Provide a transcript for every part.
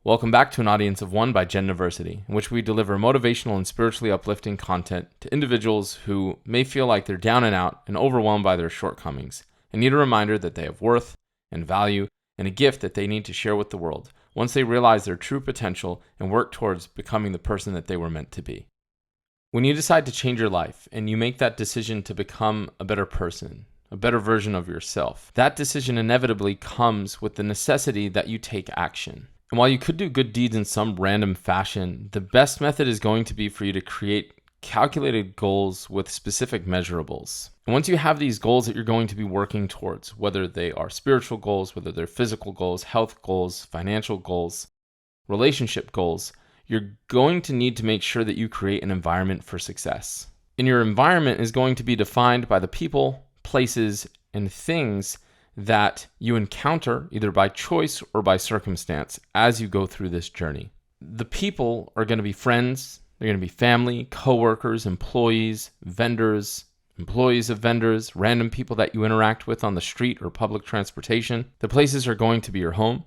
Welcome back to An Audience of One by Gendiversity, in which we deliver motivational and spiritually uplifting content to individuals who may feel like they're down and out and overwhelmed by their shortcomings, and need a reminder that they have worth and value and a gift that they need to share with the world once they realize their true potential and work towards becoming the person that they were meant to be. When you decide to change your life and you make that decision to become a better person, a better version of yourself, that decision inevitably comes with the necessity that you take action. And while you could do good deeds in some random fashion, the best method is going to be for you to create calculated goals with specific measurables. And once you have these goals that you're going to be working towards, whether they are spiritual goals, whether they're physical goals, health goals, financial goals, relationship goals, you're going to need to make sure that you create an environment for success. And your environment is going to be defined by the people, places, and things that you encounter either by choice or by circumstance as you go through this journey. The people are going to be friends, they're going to be family, coworkers, employees, vendors, employees of vendors, random people that you interact with on the street or public transportation. The places are going to be your home,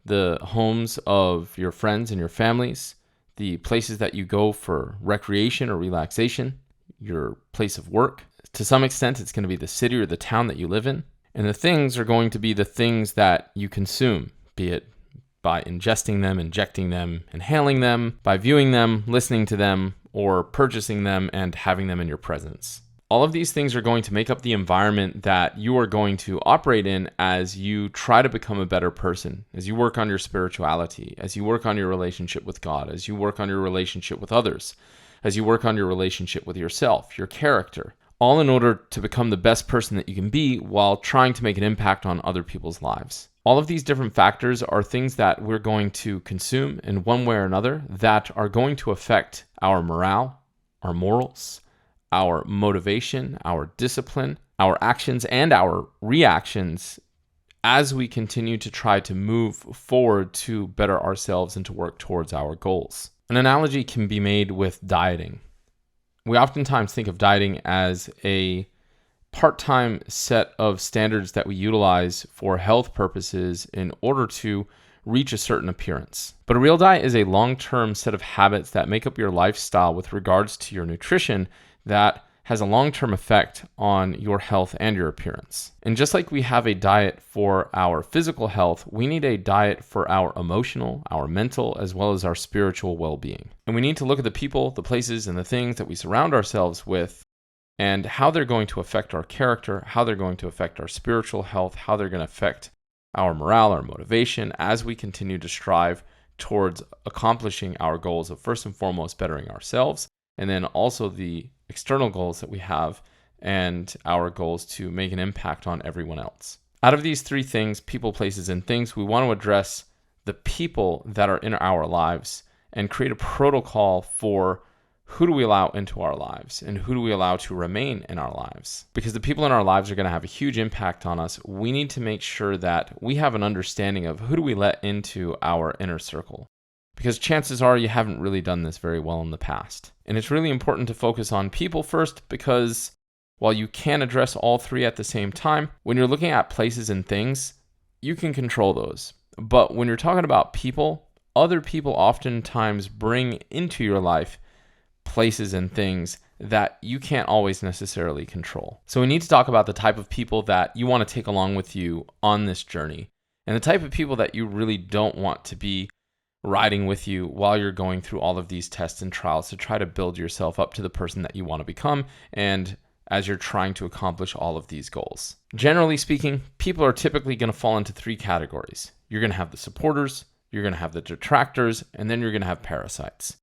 the homes of your friends and your families, the places that you go for recreation or relaxation, your place of work. To some extent, it's going to be the city or the town that you live in. And the things are going to be the things that you consume, be it by ingesting them, injecting them, inhaling them, by viewing them, listening to them, or purchasing them and having them in your presence. All of these things are going to make up the environment that you are going to operate in as you try to become a better person, as you work on your spirituality, as you work on your relationship with God, as you work on your relationship with others, as you work on your relationship with yourself, your character. All in order to become the best person that you can be while trying to make an impact on other people's lives. All of these different factors are things that we're going to consume in one way or another that are going to affect our morale, our morals, our motivation, our discipline, our actions, and our reactions as we continue to try to move forward to better ourselves and to work towards our goals. An analogy can be made with dieting. We oftentimes think of dieting as a part-time set of standards that we utilize for health purposes in order to reach a certain appearance. But a real diet is a long-term set of habits that make up your lifestyle with regards to your nutrition that has a long-term effect on your health and your appearance. And just like we have a diet for our physical health, we need a diet for our emotional, our mental, as well as our spiritual well-being. And we need to look at the people, the places, and the things that we surround ourselves with and how they're going to affect our character, how they're going to affect our spiritual health, how they're going to affect our morale, our motivation as we continue to strive towards accomplishing our goals of first and foremost bettering ourselves, and then also the external goals that we have and our goals to make an impact on everyone else. Out of these three things, people, places, and things, we want to address the people that are in our lives and create a protocol for who do we allow into our lives and who do we allow to remain in our lives. Because the people in our lives are going to have a huge impact on us. We need to make sure that we have an understanding of who do we let into our inner circle. Because chances are you haven't really done this very well in the past. And it's really important to focus on people first because while you can address all three at the same time, when you're looking at places and things, you can control those. But when you're talking about people, other people oftentimes bring into your life places and things that you can't always necessarily control. So we need to talk about the type of people that you want to take along with you on this journey and the type of people that you really don't want to be riding with you while you're going through all of these tests and trials to try to build yourself up to the person that you want to become and as you're trying to accomplish all of these goals. Generally speaking, people are typically going to fall into three categories. You're going to have the supporters, you're going to have the detractors, and then you're going to have parasites,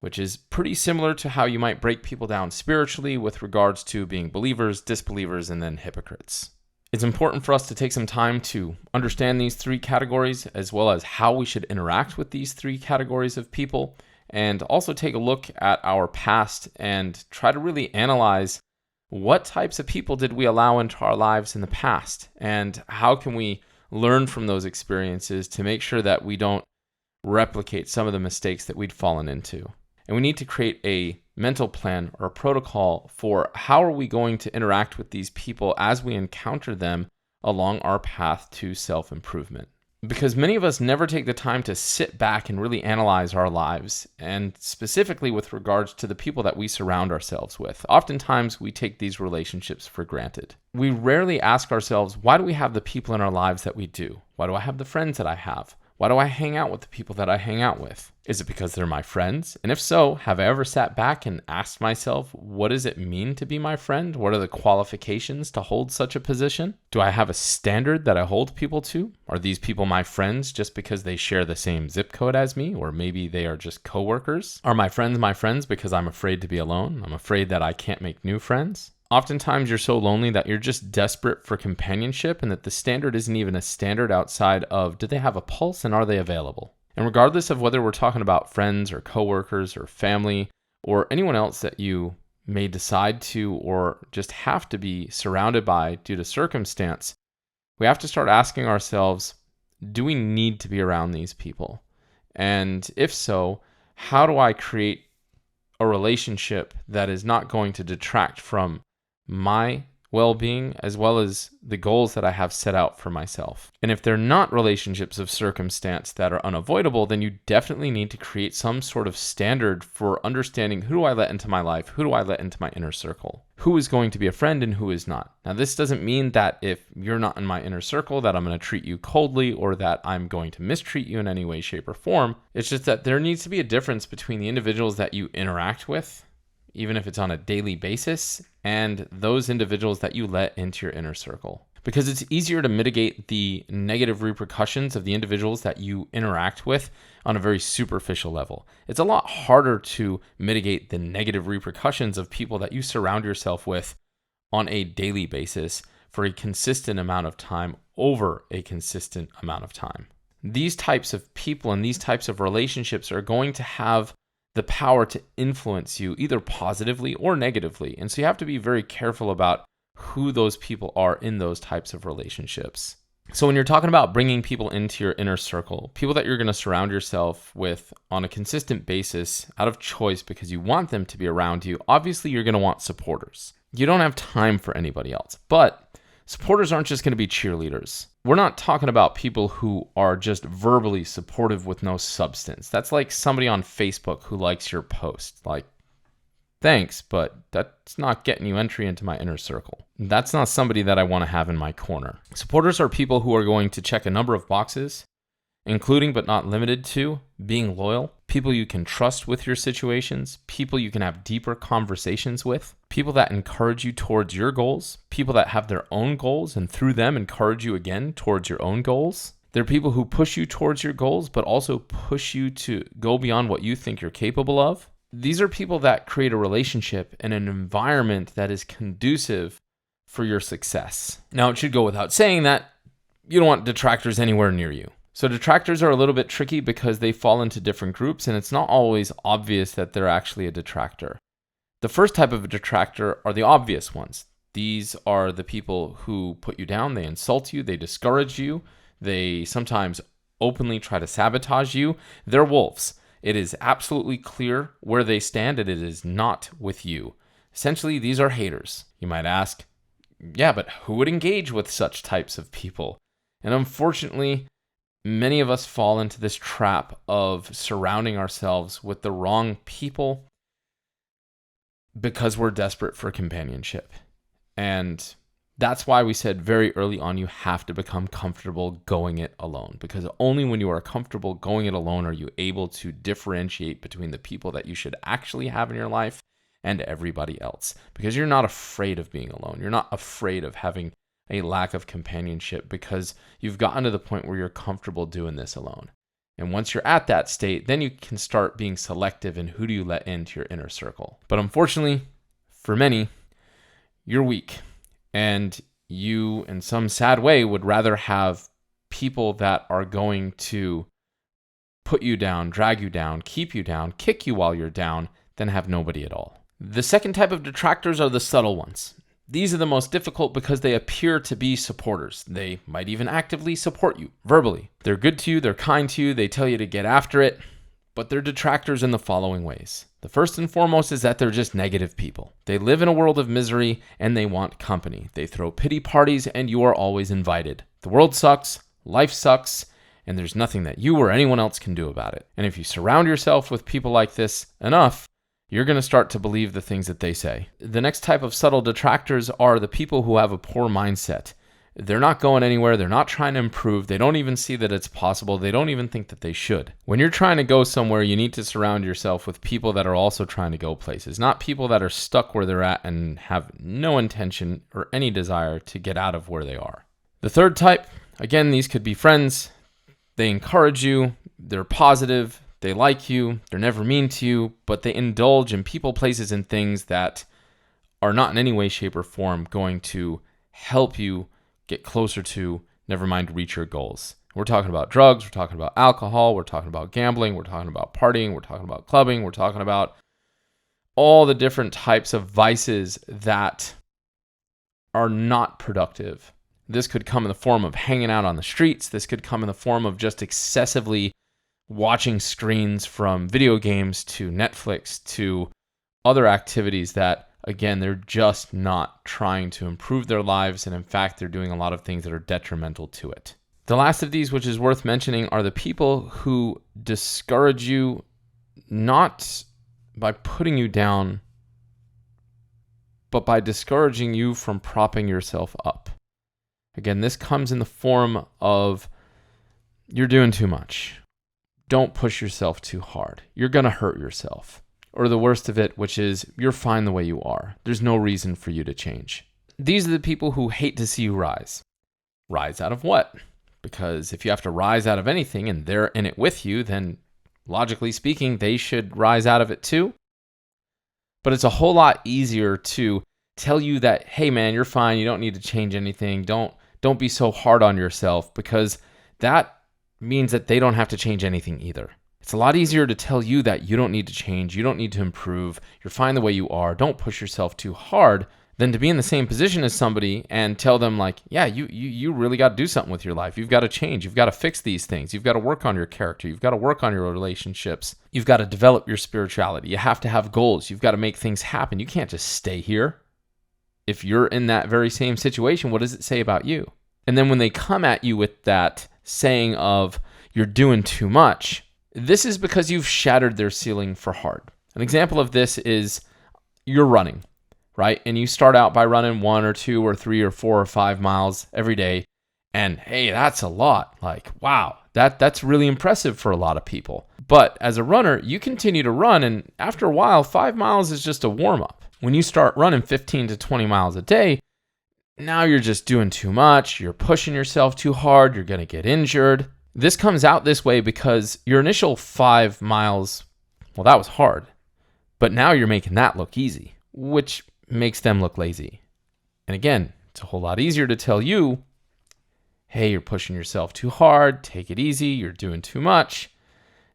which is pretty similar to how you might break people down spiritually with regards to being believers, disbelievers, and then hypocrites. It's important for us to take some time to understand these three categories as well as how we should interact with these three categories of people, and also take a look at our past and try to really analyze what types of people did we allow into our lives in the past and how can we learn from those experiences to make sure that we don't replicate some of the mistakes that we'd fallen into. And we need to create a mental plan or a protocol for how are we going to interact with these people as we encounter them along our path to self-improvement. because many of us never take the time to sit back and really analyze our lives, and specifically with regards to the people that we surround ourselves with. Oftentimes, we take these relationships for granted. We rarely ask ourselves, why do we have the people in our lives that we do? Why do I have the friends that I have? Why do I hang out with the people that I hang out with? Is it because they're my friends? And if so, have I ever sat back and asked myself, what does it mean to be my friend? What are the qualifications to hold such a position? Do I have a standard that I hold people to? Are these people my friends just because they share the same zip code as me? Or maybe they are just coworkers? Are my friends because I'm afraid to be alone? I'm afraid that I can't make new friends? Oftentimes you're so lonely that you're just desperate for companionship, and that the standard isn't even a standard outside of, do they have a pulse and are they available? And regardless of whether we're talking about friends or coworkers or family or anyone else that you may decide to or just have to be surrounded by due to circumstance, we have to start asking ourselves, do we need to be around these people? And if so, how do I create a relationship that is not going to detract from my well-being as well as the goals that I have set out for myself? And if they're not relationships of circumstance that are unavoidable, then you definitely need to create some sort of standard for understanding, who do I let into my life? Who do I let into my inner circle? Who is going to be a friend and who is not? Now, this doesn't mean that if you're not in my inner circle that I'm going to treat you coldly or that I'm going to mistreat you in any way, shape, or form. It's just that there needs to be a difference between the individuals that you interact with, even if it's on a daily basis, and those individuals that you let into your inner circle. Because it's easier to mitigate the negative repercussions of the individuals that you interact with on a very superficial level. It's a lot harder to mitigate the negative repercussions of people that you surround yourself with on a daily basis for a consistent amount of time over a consistent amount of time. These types of people and these types of relationships are going to have the power to influence you either positively or negatively. And so you have to be very careful about who those people are in those types of relationships. So when you're talking about bringing people into your inner circle, people that you're going to surround yourself with on a consistent basis out of choice because you want them to be around you, obviously you're going to want supporters. You don't have time for anybody else, but supporters aren't just going to be cheerleaders. We're not talking about people who are just verbally supportive with no substance. That's like somebody on Facebook who likes your post. Like, thanks, but that's not getting you entry into my inner circle. That's not somebody that I want to have in my corner. Supporters are people who are going to check a number of boxes, including but not limited to being loyal, people you can trust with your situations, people you can have deeper conversations with, people that encourage you towards your goals, people that have their own goals and through them encourage you again towards your own goals. They're people who push you towards your goals, but also push you to go beyond what you think you're capable of. These are people that create a relationship and an environment that is conducive for your success. Now, it should go without saying that you don't want detractors anywhere near you. So detractors are a little bit tricky because they fall into different groups and it's not always obvious that they're actually a detractor. The first type of a detractor are the obvious ones. These are the people who put you down, they insult you, they discourage you, they sometimes openly try to sabotage you. They're wolves. It is absolutely clear where they stand and it is not with you. Essentially, these are haters. You might ask, yeah, but who would engage with such types of people? And unfortunately, many of us fall into this trap of surrounding ourselves with the wrong people because we're desperate for companionship. And that's why we said very early on, you have to become comfortable going it alone, because only when you are comfortable going it alone are you able to differentiate between the people that you should actually have in your life and everybody else, because you're not afraid of being alone. You're not afraid of having a lack of companionship because you've gotten to the point where you're comfortable doing this alone. And once you're at that state, then you can start being selective in who do you let into your inner circle. But unfortunately, for many, you're weak. And you, in some sad way, would rather have people that are going to put you down, drag you down, keep you down, kick you while you're down, than have nobody at all. The second type of detractors are the subtle ones. These are the most difficult because they appear to be supporters. They might even actively support you verbally. They're good to you, they're kind to you, they tell you to get after it, but they're detractors in the following ways. The first and foremost is that they're just negative people. They live in a world of misery and they want company. They throw pity parties and you are always invited. The world sucks, life sucks, and there's nothing that you or anyone else can do about it. And if you surround yourself with people like this enough, you're going to start to believe the things that they say. The next type of subtle detractors are the people who have a poor mindset. They're not going anywhere. They're not trying to improve. They don't even see that it's possible. They don't even think that they should. When you're trying to go somewhere, you need to surround yourself with people that are also trying to go places, not people that are stuck where they're at and have no intention or any desire to get out of where they are. The third type, again, these could be friends. They encourage you. They're positive. They like you. They're never mean to you, but they indulge in people, places, and things that are not in any way, shape, or form going to help you get closer to, never mind reach your goals. We're talking about drugs, we're talking about alcohol, we're talking about gambling, we're talking about partying, we're talking about clubbing, we're talking about all the different types of vices that are not productive. This could come in the form of hanging out on the streets. This could come in the form of just excessively watching screens, from video games to Netflix to other activities that, again, they're just not trying to improve their lives, and in fact, they're doing a lot of things that are detrimental to it. The last of these, which is worth mentioning, are the people who discourage you not by putting you down, but by discouraging you from propping yourself up. Again, this comes in the form of, you're doing too much. Don't push yourself too hard. You're going to hurt yourself. Or the worst of it, which is, you're fine the way you are. There's no reason for you to change. These are the people who hate to see you rise. Rise out of what? Because if you have to rise out of anything and they're in it with you, then logically speaking, they should rise out of it too. But it's a whole lot easier to tell you that, hey man, you're fine. You don't need to change anything. Don't be so hard on yourself, because that means that they don't have to change anything either. It's a lot easier to tell you that you don't need to change, you don't need to improve, you're fine the way you are, don't push yourself too hard, than to be in the same position as somebody and tell them like, yeah, you really got to do something with your life. You've got to change. You've got to fix these things. You've got to work on your character. You've got to work on your relationships. You've got to develop your spirituality. You have to have goals. You've got to make things happen. You can't just stay here. If you're in that very same situation, what does it say about you? And then when they come at you with that saying of, you're doing too much, this is because you've shattered their ceiling for hard. An example of this is, you're running, right? And you start out by running 1 or 2 or 3 or 4 or 5 miles every day. And hey, that's a lot. Like, wow, that's really impressive for a lot of people. But as a runner, you continue to run, and after a while, 5 miles is just a warm-up. When you start running 15 to 20 miles a day, now you're just doing too much. You're pushing yourself too hard. You're going to get injured. This comes out this way because your initial 5 miles, well, that was hard. But now you're making that look easy, which makes them look lazy. And again, it's a whole lot easier to tell you, hey, you're pushing yourself too hard, take it easy, you're doing too much,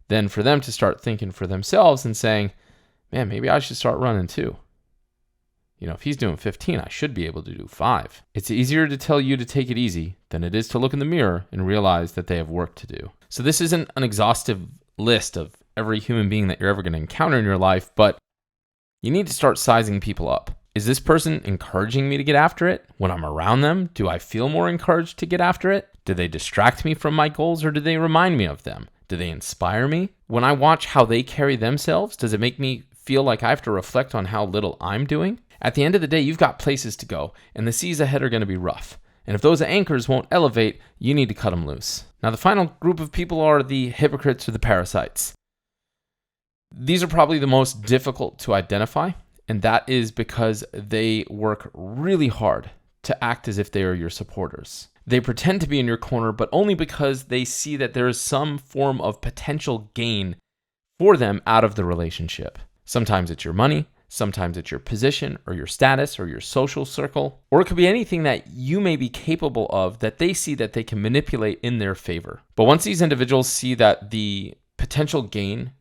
than for them to start thinking for themselves and saying, man, maybe I should start running too. You know, if he's doing 15, I should be able to do 5. It's easier to tell you to take it easy than it is to look in the mirror and realize that they have work to do. So this isn't an exhaustive list of every human being that you're ever going to encounter in your life, but you need to start sizing people up. Is this person encouraging me to get after it? When I'm around them, do I feel more encouraged to get after it? Do they distract me from my goals, or do they remind me of them? Do they inspire me? When I watch how they carry themselves, does it make me feel like I have to reflect on how little I'm doing? At the end of the day, you've got places to go, and the seas ahead are going to be rough. And if those anchors won't elevate, you need to cut them loose. Now, the final group of people are the hypocrites or the parasites. These are probably the most difficult to identify, and that is because they work really hard to act as if they are your supporters. They pretend to be in your corner, but only because they see that there is some form of potential gain for them out of the relationship. Sometimes it's your money. Sometimes it's your position or your status or your social circle, or it could be anything that you may be capable of that they see that they can manipulate in their favor. But once these individuals see that the potential gain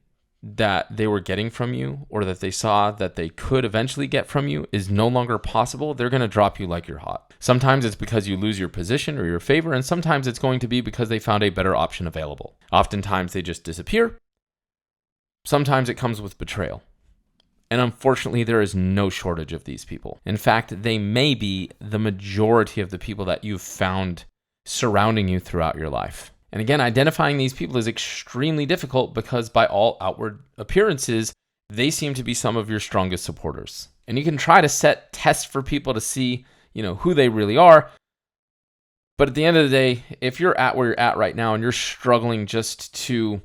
that they were getting from you, or that they saw that they could eventually get from you, is no longer possible, they're going to drop you like you're hot. Sometimes it's because you lose your position or your favor, and sometimes it's going to be because they found a better option available. Oftentimes they just disappear. Sometimes it comes with betrayal. And unfortunately, there is no shortage of these people. In fact, they may be the majority of the people that you've found surrounding you throughout your life. And again, identifying these people is extremely difficult because by all outward appearances, they seem to be some of your strongest supporters. And you can try to set tests for people to see, who they really are. But at the end of the day, if you're at where you're at right now and you're struggling just to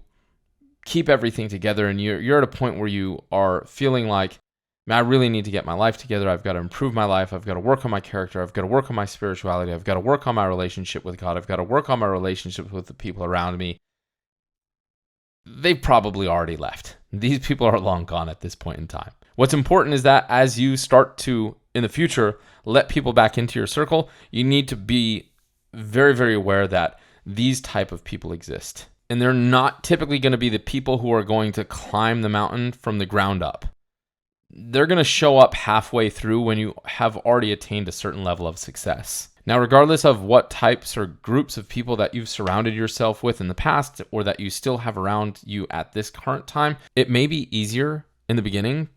keep everything together and you're at a point where you are feeling like, man, I really need to get my life together. I've got to improve my life. I've got to work on my character. I've got to work on my spirituality. I've got to work on my relationship with God. I've got to work on my relationships with the people around me. They've probably already left. These people are long gone at this point in time. What's important is that as you start to, in the future, let people back into your circle, you need to be very, very aware that these type of people exist. And they're not typically going to be the people who are going to climb the mountain from the ground up. They're going to show up halfway through when you have already attained a certain level of success. Now, regardless of what types or groups of people that you've surrounded yourself with in the past or that you still have around you at this current time, it may be easier in the beginning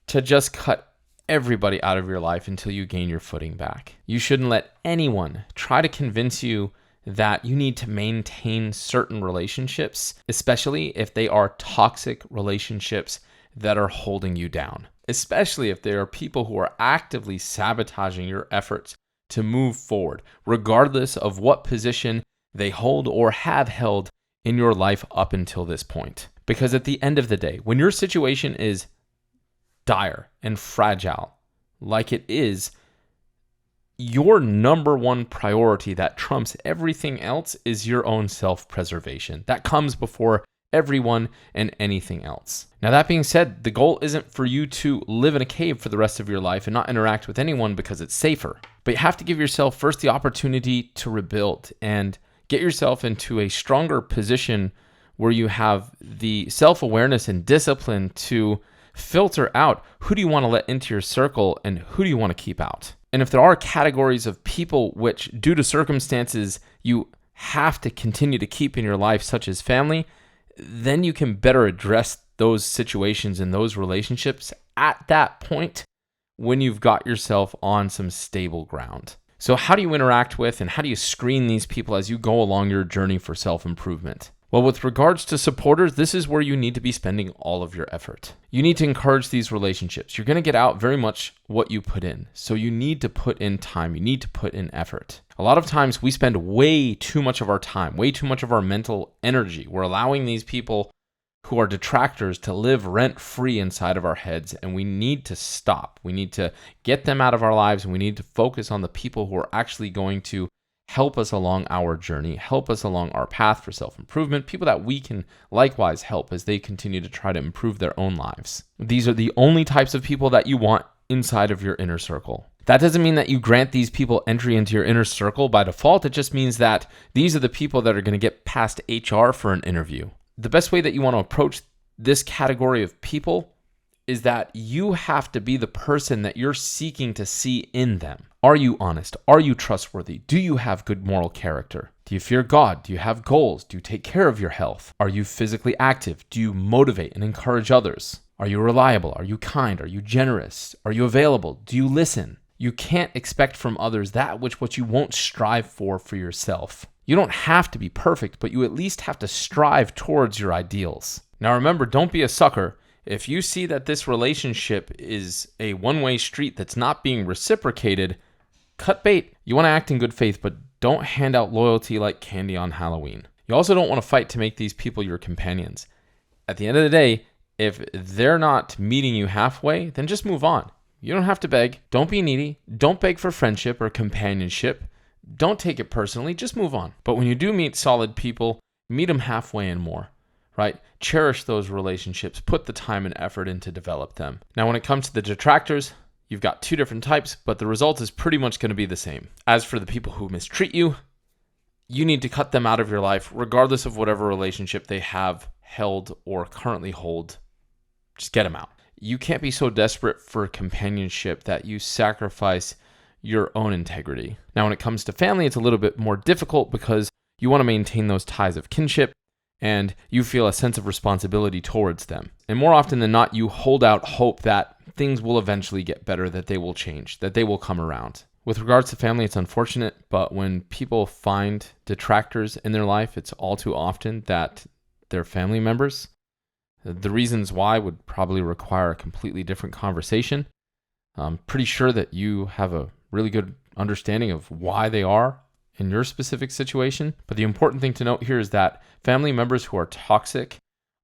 to just cut everybody out of your life until you gain your footing back. You shouldn't let anyone try to convince you that you need to maintain certain relationships, especially if they are toxic relationships that are holding you down, especially if there are people who are actively sabotaging your efforts to move forward, regardless of what position they hold or have held in your life up until this point. Because at the end of the day, when your situation is dire and fragile, like it is, your number one priority that trumps everything else is your own self-preservation. That comes before everyone and anything else. Now, that being said, the goal isn't for you to live in a cave for the rest of your life and not interact with anyone because it's safer. But you have to give yourself first the opportunity to rebuild and get yourself into a stronger position where you have the self-awareness and discipline to filter out who do you want to let into your circle and who do you want to keep out. And if there are categories of people which, due to circumstances, you have to continue to keep in your life, such as family, then you can better address those situations and those relationships at that point when you've got yourself on some stable ground. So how do you interact with and how do you screen these people as you go along your journey for self-improvement? Well, with regards to supporters, this is where you need to be spending all of your effort. You need to encourage these relationships. You're going to get out very much what you put in. So you need to put in time. You need to put in effort. A lot of times we spend way too much of our time, way too much of our mental energy. We're allowing these people who are detractors to live rent-free inside of our heads, and we need to stop. We need to get them out of our lives, and we need to focus on the people who are actually going to help us along our journey, help us along our path for self-improvement, people that we can likewise help as they continue to try to improve their own lives. These are the only types of people that you want inside of your inner circle. That doesn't mean that you grant these people entry into your inner circle by default. It just means that these are the people that are going to get past HR for an interview. The best way that you want to approach this category of people is that you have to be the person that you're seeking to see in them. Are you honest? Are you trustworthy? Do you have good moral character? Do you fear God? Do you have goals? Do you take care of your health? Are you physically active? Do you motivate and encourage others? Are you reliable? Are you kind? Are you generous? Are you available? Do you listen? You can't expect from others that which you won't strive for yourself. You don't have to be perfect, but you at least have to strive towards your ideals. Now remember, don't be a sucker. If you see that this relationship is a one-way street that's not being reciprocated, cut bait. You want to act in good faith, but don't hand out loyalty like candy on Halloween. You also don't want to fight to make these people your companions. At the end of the day, if they're not meeting you halfway, then just move on. You don't have to beg. Don't be needy. Don't beg for friendship or companionship. Don't take it personally. Just move on. But when you do meet solid people, meet them halfway and more, right? Cherish those relationships. Put the time and effort in to develop them. Now, when it comes to the detractors, you've got two different types, but the result is pretty much going to be the same. As for the people who mistreat you, you need to cut them out of your life, regardless of whatever relationship they have held or currently hold. Just get them out. You can't be so desperate for companionship that you sacrifice your own integrity. Now, when it comes to family, it's a little bit more difficult because you want to maintain those ties of kinship and you feel a sense of responsibility towards them. And more often than not, you hold out hope that things will eventually get better, that they will change, that they will come around. With regards to family, it's unfortunate, but when people find detractors in their life, it's all too often that they're family members. The reasons why would probably require a completely different conversation. I'm pretty sure that you have a really good understanding of why they are in your specific situation. But the important thing to note here is that family members who are toxic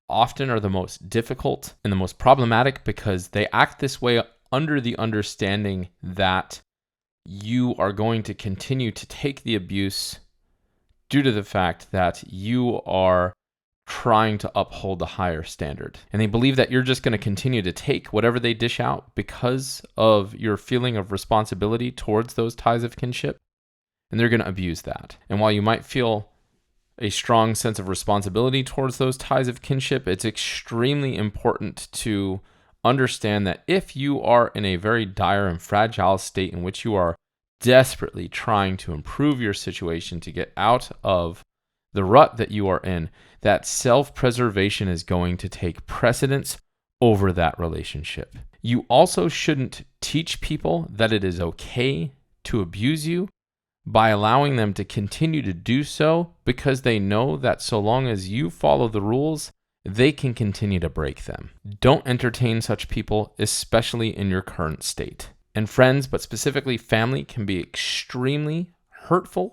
often are the most difficult and the most problematic because they act this way under the understanding that you are going to continue to take the abuse due to the fact that you are trying to uphold a higher standard. And they believe that you're just going to continue to take whatever they dish out because of your feeling of responsibility towards those ties of kinship. And they're going to abuse that. And while you might feel a strong sense of responsibility towards those ties of kinship, it's extremely important to understand that if you are in a very dire and fragile state in which you are desperately trying to improve your situation to get out of the rut that you are in, that self-preservation is going to take precedence over that relationship. You also shouldn't teach people that it is okay to abuse you by allowing them to continue to do so because they know that so long as you follow the rules, they can continue to break them. Don't entertain such people, especially in your current state. And friends, but specifically family, can be extremely hurtful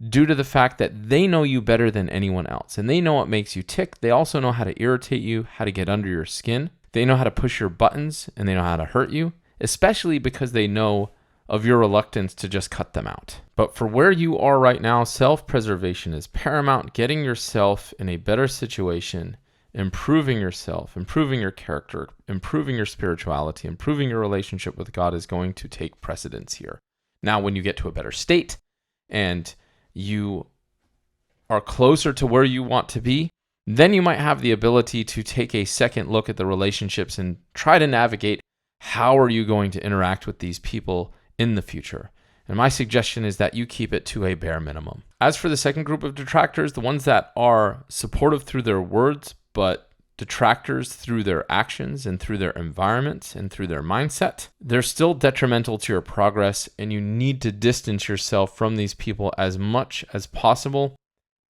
due to the fact that they know you better than anyone else. And they know what makes you tick. They also know how to irritate you, how to get under your skin. They know how to push your buttons, and they know how to hurt you, especially because they know of your reluctance to just cut them out. But for where you are right now, self-preservation is paramount. Getting yourself in a better situation, improving yourself, improving your character, improving your spirituality, improving your relationship with God is going to take precedence here. Now, when you get to a better state and you are closer to where you want to be, then you might have the ability to take a second look at the relationships and try to navigate how are you going to interact with these people in the future. And my suggestion is that you keep it to a bare minimum. As for the second group of detractors, the ones that are supportive through their words, but detractors through their actions and through their environment and through their mindset, they're still detrimental to your progress, and you need to distance yourself from these people as much as possible,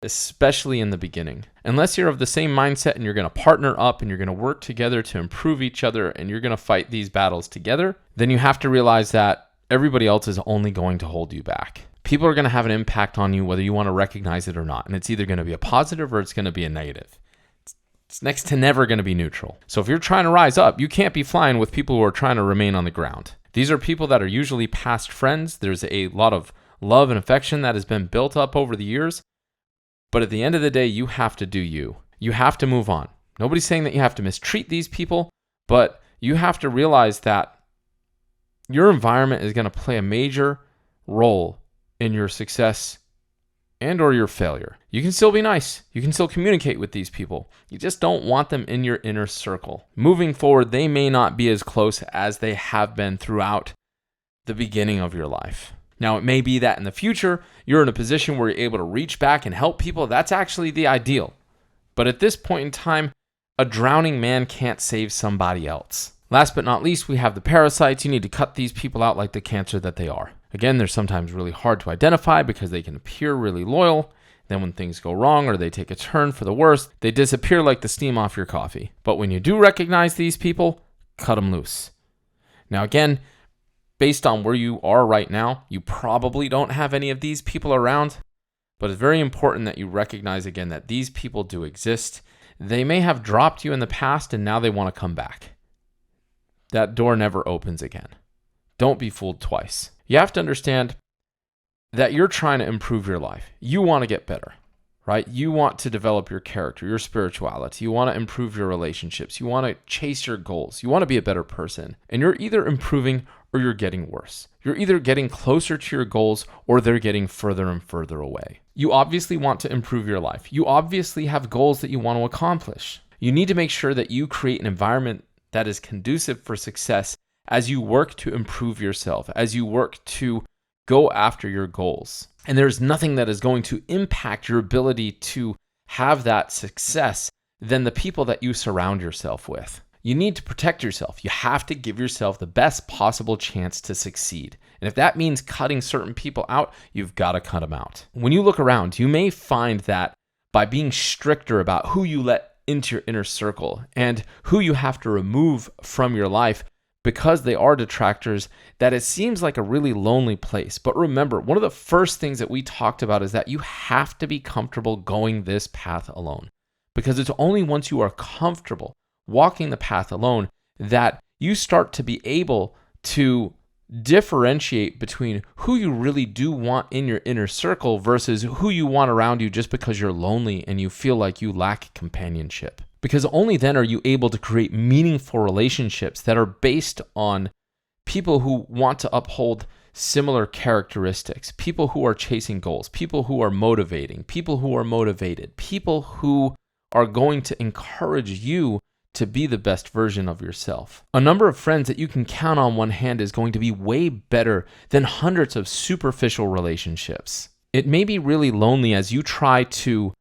especially in the beginning. Unless you're of the same mindset and you're going to partner up and you're going to work together to improve each other and you're going to fight these battles together, then you have to realize that everybody else is only going to hold you back. People are going to have an impact on you whether you want to recognize it or not, and it's either going to be a positive or it's going to be a negative. It's next to never going to be neutral. So if you're trying to rise up, you can't be flying with people who are trying to remain on the ground. These are people that are usually past friends. There's a lot of love and affection that has been built up over the years. But at the end of the day, you have to do you. You have to move on. Nobody's saying that you have to mistreat these people, but you have to realize that your environment is going to play a major role in your success and or your failure. You can still be nice. You can still communicate with these people. You just don't want them in your inner circle. Moving forward, they may not be as close as they have been throughout the beginning of your life. Now, it may be that in the future, you're in a position where you're able to reach back and help people. That's actually the ideal. But at this point in time, a drowning man can't save somebody else. Last but not least, we have the parasites. You need to cut these people out like the cancer that they are. Again, they're sometimes really hard to identify because they can appear really loyal. Then when things go wrong or they take a turn for the worse, they disappear like the steam off your coffee. But when you do recognize these people, cut them loose. Now again, based on where you are right now, you probably don't have any of these people around, but it's very important that you recognize again that these people do exist. They may have dropped you in the past and now they want to come back. That door never opens again. Don't be fooled twice. You have to understand that you're trying to improve your life. You want to get better, right? You want to develop your character, your spirituality. You want to improve your relationships. You want to chase your goals. You want to be a better person. And you're either improving or you're getting worse. You're either getting closer to your goals or they're getting further and further away. You obviously want to improve your life. You obviously have goals that you want to accomplish. You need to make sure that you create an environment that is conducive for success as you work to improve yourself, as you work to go after your goals. And there's nothing that is going to impact your ability to have that success than the people that you surround yourself with. You need to protect yourself. You have to give yourself the best possible chance to succeed. And if that means cutting certain people out, you've got to cut them out. When you look around, you may find that by being stricter about who you let into your inner circle and who you have to remove from your life because they are detractors, that it seems like a really lonely place. But remember, one of the first things that we talked about is that you have to be comfortable going this path alone, because it's only once you are comfortable walking the path alone that you start to be able to differentiate between who you really do want in your inner circle versus who you want around you just because you're lonely and you feel like you lack companionship. Because only then are you able to create meaningful relationships that are based on people who want to uphold similar characteristics, people who are chasing goals, people who are motivating, people who are motivated, people who are going to encourage you to be the best version of yourself. A number of friends that you can count on one hand is going to be way better than hundreds of superficial relationships. It may be really lonely as you try to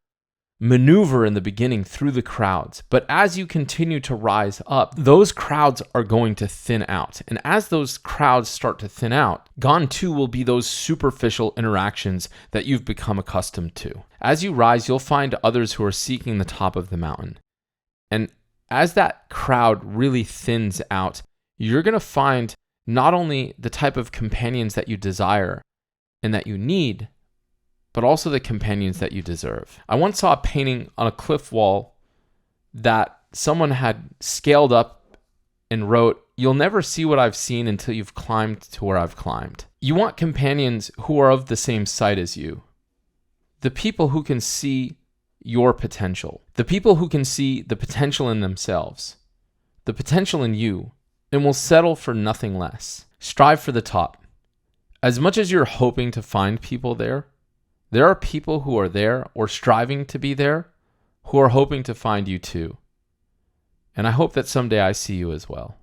maneuver in the beginning through the crowds, but as you continue to rise up, those crowds are going to thin out. And as those crowds start to thin out, gone too will be those superficial interactions that you've become accustomed to. As you rise, you'll find others who are seeking the top of the mountain. And as that crowd really thins out, you're going to find not only the type of companions that you desire and that you need, but also the companions that you deserve. I once saw a painting on a cliff wall that someone had scaled up and wrote, "You'll never see what I've seen until you've climbed to where I've climbed." You want companions who are of the same sight as you. The people who can see your potential. The people who can see the potential in themselves, the potential in you, and will settle for nothing less. Strive for the top. As much as you're hoping to find people there are people who are there or striving to be there who are hoping to find you too. And I hope that someday I see you as well.